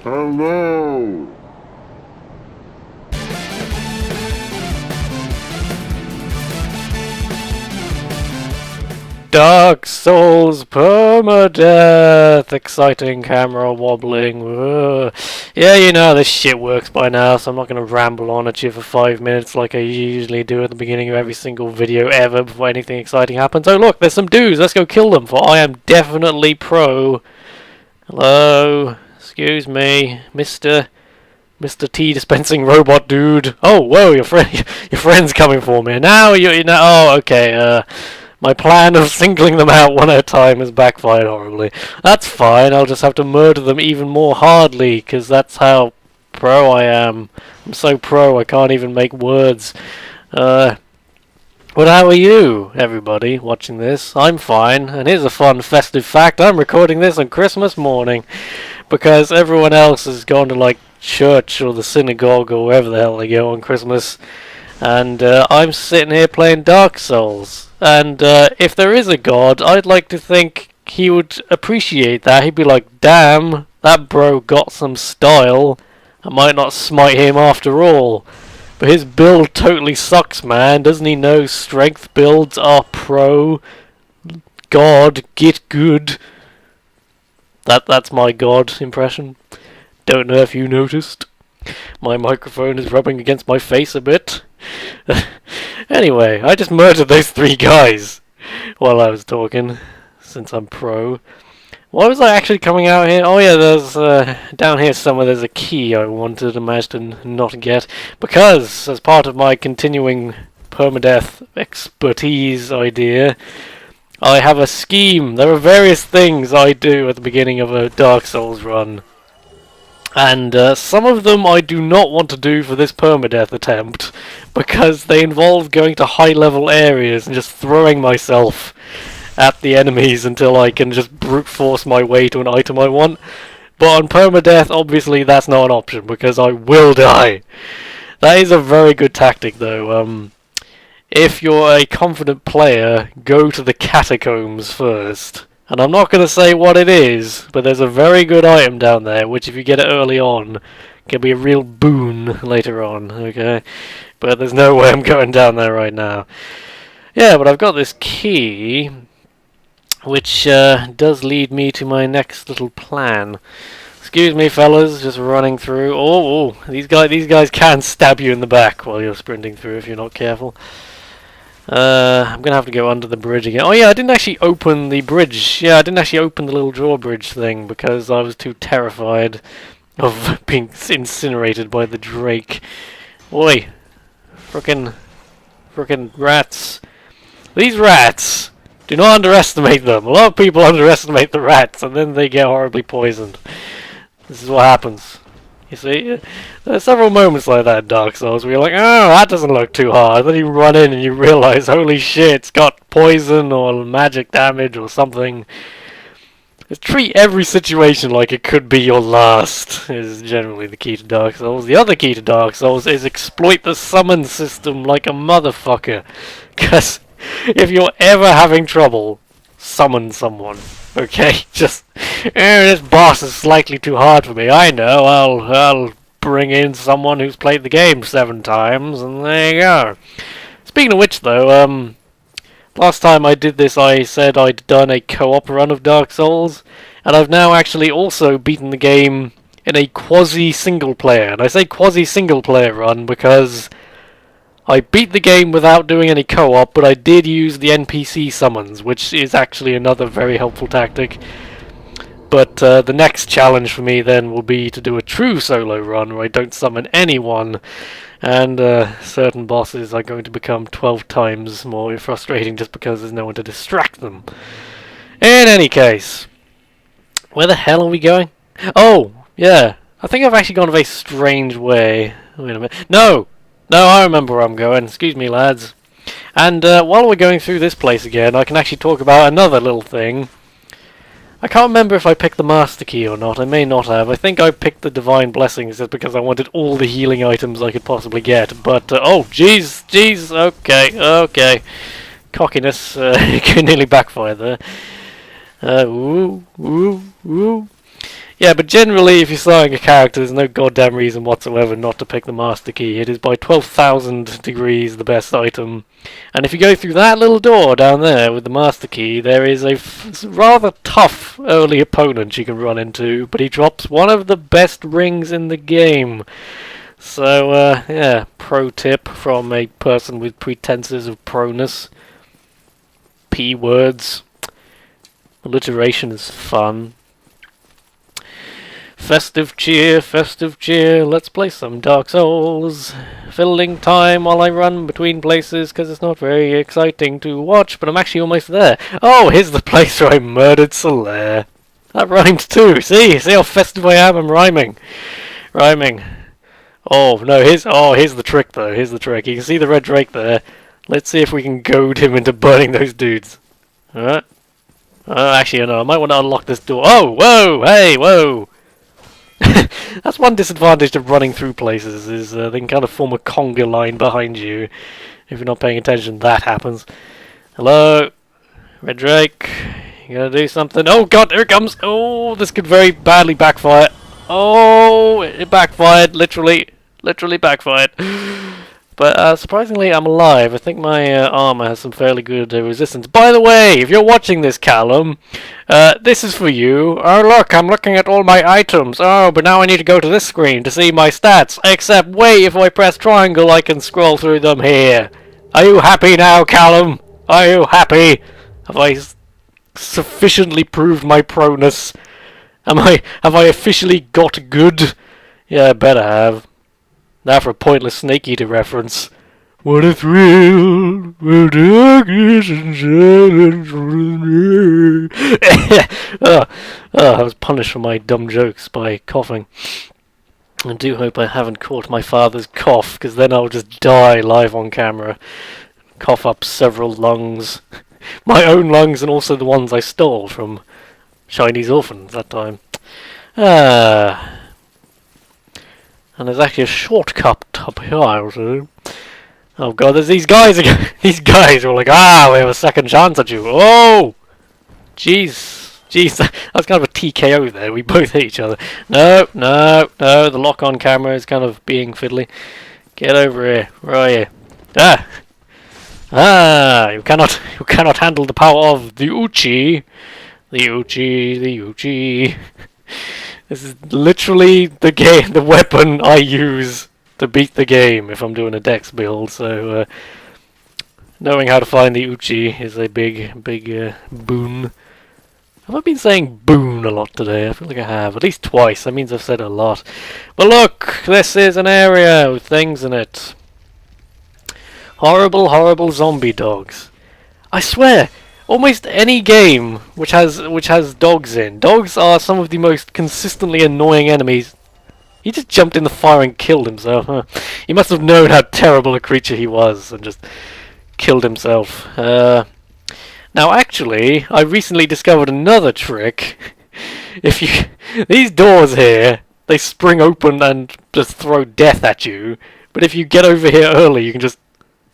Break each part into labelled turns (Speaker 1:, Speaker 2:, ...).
Speaker 1: Hello!
Speaker 2: Dark Souls PERMADEATH! Exciting camera wobbling. Yeah, you know how this shit works by now, so I'm not going to ramble on at you for 5 minutes like I usually do at the beginning of every single video ever before anything exciting happens. Oh look, there's some dudes, let's go kill them, for I am definitely pro. Hello? Excuse me, Mr. Tea dispensing robot dude. Oh, whoa, your friend's coming for me. Now oh, okay, my plan of singling them out one at a time has backfired horribly. That's fine, I'll just have to murder them even more hardly, because that's how pro I am. I'm so pro I can't even make words. But how are you, everybody, watching this? I'm fine, and here's a fun festive fact. I'm recording this on Christmas morning, because everyone else has gone to, like, church or the synagogue or wherever the hell they go on Christmas. And I'm sitting here playing Dark Souls. And if there is a god, I'd like to think he would appreciate that. He'd be like, damn, that bro got some style. I might not smite him after all. But his build totally sucks, man. Doesn't he know strength builds are pro? God, get good. That's my god impression. Don't know if you noticed. My microphone is rubbing against my face a bit. Anyway, I just murdered those 3 guys while I was talking, since I'm pro. Why was I actually coming out here? Oh yeah, there's, down here somewhere there's a key I wanted to manage to not get. Because, as part of my continuing permadeath expertise idea, I have a scheme. There are various things I do at the beginning of a Dark Souls run. And some of them I do not want to do for this permadeath attempt, because they involve going to high-level areas and just throwing myself at the enemies until I can just brute force my way to an item I want. But on permadeath, obviously that's not an option, because I will die. That is a very good tactic, though. If you're a confident player, go to the catacombs first. And I'm not going to say what it is, but there's a very good item down there, which if you get it early on, can be a real boon later on, okay? But there's no way I'm going down there right now. Yeah, but I've got this key, which does lead me to my next little plan. Excuse me, fellas, just running through. Oh, these guys can stab you in the back while you're sprinting through if you're not careful. I'm gonna have to go under the bridge again. Oh yeah, I didn't actually open the bridge. Yeah, I didn't actually open the little drawbridge thing because I was too terrified of being incinerated by the Drake. Oi! Frickin' rats. These rats! Do not underestimate them. A lot of people underestimate the rats and then they get horribly poisoned. This is what happens. You see, there are several moments like that in Dark Souls where you're like, oh, that doesn't look too hard. Then you run in and you realize, holy shit, it's got poison or magic damage or something. Just treat every situation like it could be your last, is generally the key to Dark Souls. The other key to Dark Souls is exploit the summon system like a motherfucker. Because if you're ever having trouble, summon someone. Okay, just this boss is slightly too hard for me. I know. I'll bring in someone who's played the game 7 times, and there you go. Speaking of which, though, last time I did this, I said I'd done a co-op run of Dark Souls, and I've now actually also beaten the game in a quasi-single-player. And I say quasi-single-player run because I beat the game without doing any co-op, but I did use the NPC summons, which is actually another very helpful tactic. But the next challenge for me then will be to do a true solo run where I don't summon anyone, and certain bosses are going to become 12 times more frustrating just because there's no one to distract them. In any case, where the hell are we going? Oh, yeah, I think I've actually gone a very strange way. Wait a minute. No, I remember where I'm going. Excuse me, lads. And while we're going through this place again, I can actually talk about another little thing. I can't remember if I picked the Master Key or not. I may not have. I think I picked the Divine Blessings just because I wanted all the healing items I could possibly get. But, oh, jeez, okay. Cockiness could nearly backfire there. Yeah, but generally, if you're starting a character, there's no goddamn reason whatsoever not to pick the Master Key. It is by 12,000 degrees the best item. And if you go through that little door down there with the Master Key, there is a rather tough early opponent you can run into, but he drops one of the best rings in the game. So, yeah, pro tip from a person with pretenses of proness. P words. Alliteration is fun. Festive cheer, let's play some Dark Souls. Filling time while I run between places, because it's not very exciting to watch, but I'm actually almost there. Oh, here's the place where I murdered Solaire. That rhymed too, see how festive I am, I'm rhyming. Oh, no, here's the trick though, here's the trick. You can see the red drake there. Let's see if we can goad him into burning those dudes. Alright. Actually, no, I might want to unlock this door. Oh, whoa, hey, whoa! That's one disadvantage of running through places, is they can kind of form a conga line behind you. If you're not paying attention, that happens. Hello? Red Drake? You gonna do something? Oh god, here it comes! Oh, this could very badly backfire. Oh, it backfired, literally backfired. But surprisingly, I'm alive. I think my armor has some fairly good resistance. By the way, if you're watching this, Callum, this is for you. Oh, look, I'm looking at all my items. Oh, but now I need to go to this screen to see my stats. Except, wait, if I press triangle, I can scroll through them here. Are you happy now, Callum? Are you happy? Have I sufficiently proved my proness? Have I officially got good? Yeah, I better have. Now for a pointless Snake Eater reference. What a thrill when darkness and silence rule me. I was punished for my dumb jokes by coughing. I do hope I haven't caught my father's cough, because then I'll just die live on camera. Cough up several lungs. My own lungs and also the ones I stole from Chinese orphans that time. And there's actually a shortcut up here, so. Oh god, there's these guys again. These guys are like, we have a second chance at you. Oh! Jeez, that was kind of a TKO there. We both hit each other. No, the lock-on camera is kind of being fiddly. Get over here. Where are you? You cannot handle the power of the Uchi. The Uchi. This is literally the weapon I use to beat the game if I'm doing a dex build, so knowing how to find the Uchi is a big boon. Have I been saying boon a lot today? I feel like I have, at least twice. That means I've said it a lot. But look, this is an area with things in it. Horrible zombie dogs. I swear, almost any game which has dogs in. Dogs are some of the most consistently annoying enemies. He just jumped in the fire and killed himself. Huh? He must have known how terrible a creature he was and just killed himself. Now actually, I recently discovered another trick. These doors here, they spring open and just throw death at you. But if you get over here early, you can just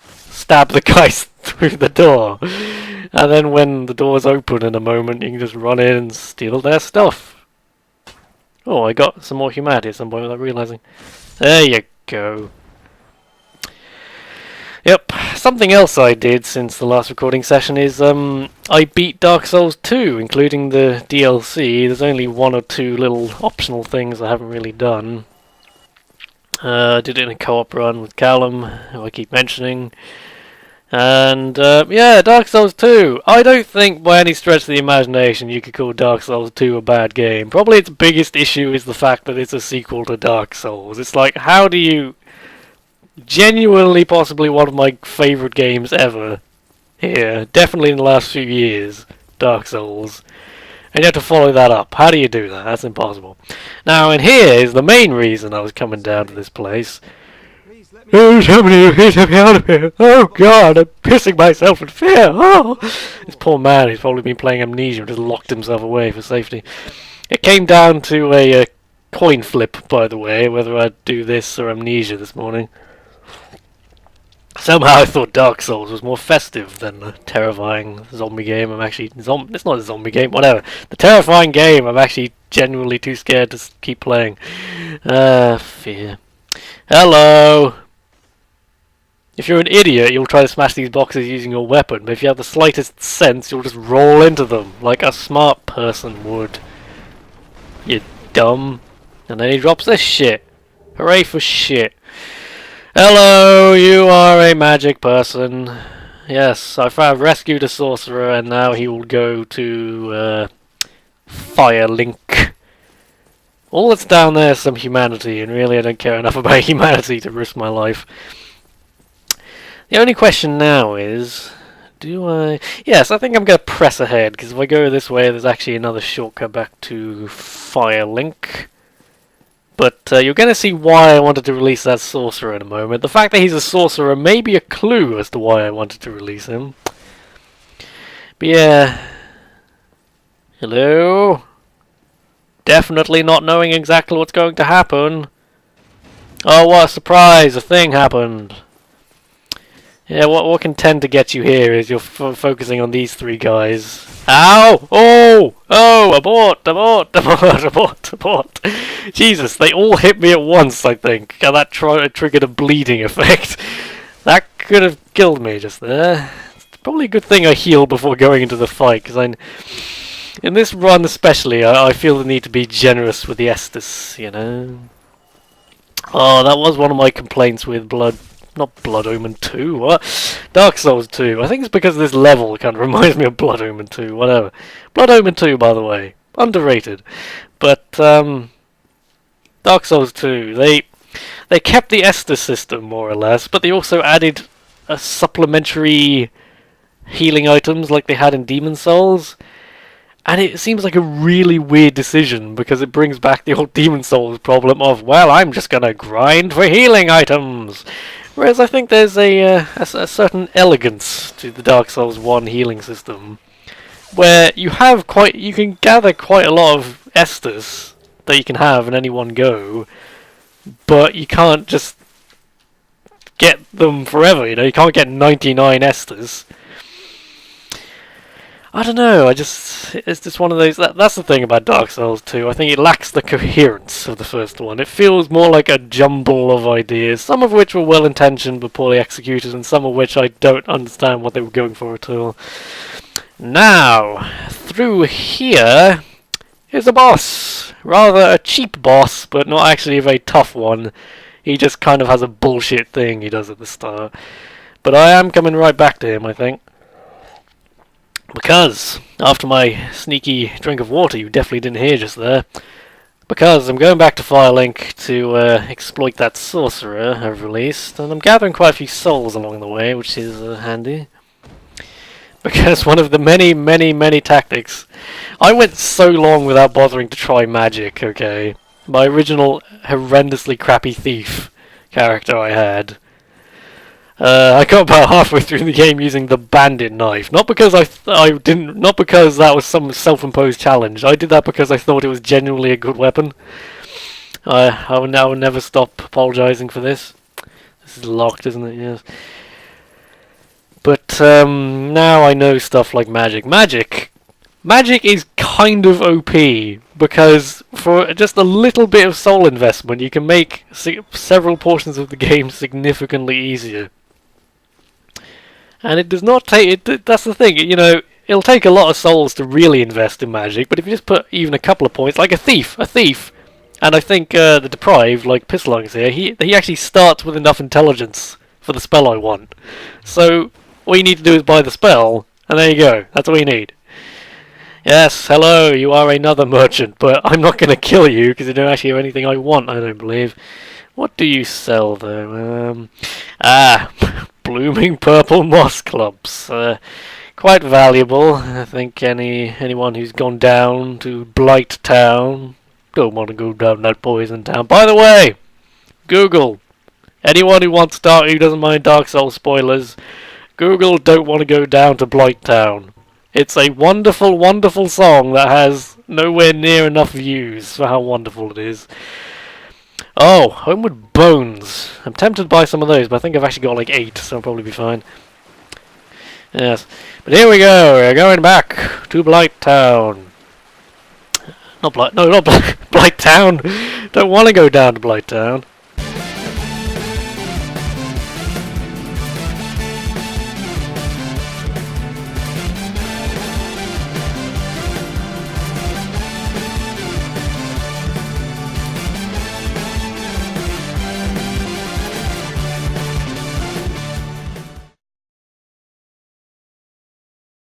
Speaker 2: stab the guys through the door. And then when the doors open in a moment, you can just run in and steal their stuff. Oh, I got some more humanity at some point without realising. There you go. Yep, something else I did since the last recording session is I beat Dark Souls 2, including the DLC. There's only one or two little optional things I haven't really done. I did it in a co-op run with Callum, who I keep mentioning. And, yeah, Dark Souls 2. I don't think by any stretch of the imagination you could call Dark Souls 2 a bad game. Probably its biggest issue is the fact that it's a sequel to Dark Souls. It's like, how do you... Genuinely possibly one of my favourite games ever. Here, definitely in the last few years. Dark Souls. And you have to follow that up. How do you do that? That's impossible. Now, and here is the main reason I was coming down to this place. Oh, somebody, please let me out of here. Oh god, I'm pissing myself in fear. Oh, this poor man, he's probably been playing Amnesia and just locked himself away for safety. It came down to a coin flip, by the way, whether I'd do this or Amnesia this morning. Somehow I thought Dark Souls was more festive than a terrifying zombie game. I'm actually... it's not a zombie game, whatever. The terrifying game I'm actually genuinely too scared to keep playing. Fear. Hello! If you're an idiot, you'll try to smash these boxes using your weapon, but if you have the slightest sense, you'll just roll into them, like a smart person would. You dumb. And then he drops this shit. Hooray for shit. Hello, you are a magic person. Yes, I've rescued a sorcerer, and now he will go to Firelink. All that's down there is some humanity, and really I don't care enough about humanity to risk my life. The only question now is, do I... Yes, I think I'm going to press ahead, because if I go this way, there's actually another shortcut back to Firelink. But you're going to see why I wanted to release that sorcerer in a moment. The fact that he's a sorcerer may be a clue as to why I wanted to release him. But yeah... Hello? Definitely not knowing exactly what's going to happen. Oh, what a surprise! A thing happened. Yeah, what can tend to get you here is you're focusing on these three guys. Ow! Oh! Oh! Abort! Abort! Abort! Abort! Abort! Jesus, they all hit me at once, I think. And that triggered a bleeding effect. That could have killed me just there. It's probably a good thing I heal before going into the fight, because in this run especially, I feel the need to be generous with the Estus, you know. Oh, that was one of my complaints with not Blood Omen 2, what? Dark Souls 2. I think it's because this level kind of reminds me of Blood Omen 2, whatever. Blood Omen 2, by the way. Underrated. But, Dark Souls 2, they kept the Estus system, more or less, but they also added a supplementary healing items like they had in Demon Souls. And it seems like a really weird decision, because it brings back the old Demon Souls problem of, well, I'm just gonna grind for healing items! Whereas I think there's a certain elegance to the Dark Souls 1 healing system, where you can gather quite a lot of Estus that you can have in any one go, but you can't just get them forever, you know, you can't get 99 Estus. I don't know, it's just one of those... That's the thing about Dark Souls 2. I think it lacks the coherence of the first one. It feels more like a jumble of ideas, some of which were well-intentioned but poorly executed, and some of which I don't understand what they were going for at all. Now, through here is a boss. Rather a cheap boss, but not actually a very tough one. He just kind of has a bullshit thing he does at the start. But I am coming right back to him, I think. Because, after my sneaky drink of water you definitely didn't hear just there, because I'm going back to Firelink to exploit that sorcerer I've released, and I'm gathering quite a few souls along the way, which is handy. Because one of the many tactics... I went so long without bothering to try magic, okay? My original horrendously crappy thief character I had. I got about halfway through the game using the bandit knife. Not because not because that was some self-imposed challenge. I did that because I thought it was genuinely a good weapon. I will never stop apologizing for this. This is locked, isn't it? Yes. But now I know stuff like magic. Magic is kind of OP, because for just a little bit of soul investment you can make several portions of the game significantly easier. And it does not take... that's the thing, you know, it'll take a lot of souls to really invest in magic, but if you just put even a couple of points, like a thief, and I think the deprived, like Pisslung's here, he actually starts with enough intelligence for the spell I want. So, all you need to do is buy the spell, and there you go, that's all you need. Yes, hello, you are another merchant, but I'm not going to kill you, because you don't actually have anything I want, I don't believe. What do you sell, though? Blooming purple moss clumps. Quite valuable. I think anyone who's gone down to Blight Town don't want to go down that poison town. By the way, Google. Anyone who doesn't mind Dark Souls spoilers, Google don't want to go down to Blight Town. It's a wonderful, wonderful song that has nowhere near enough views for how wonderful it is. Oh, Homeward Bones. I'm tempted to buy some of those, but I think I've actually got like 8, so I'll probably be fine. Yes. But here we go. We're going back to Blight Town. Not Blight. No, not Blight Town. Don't want to go down to Blight Town.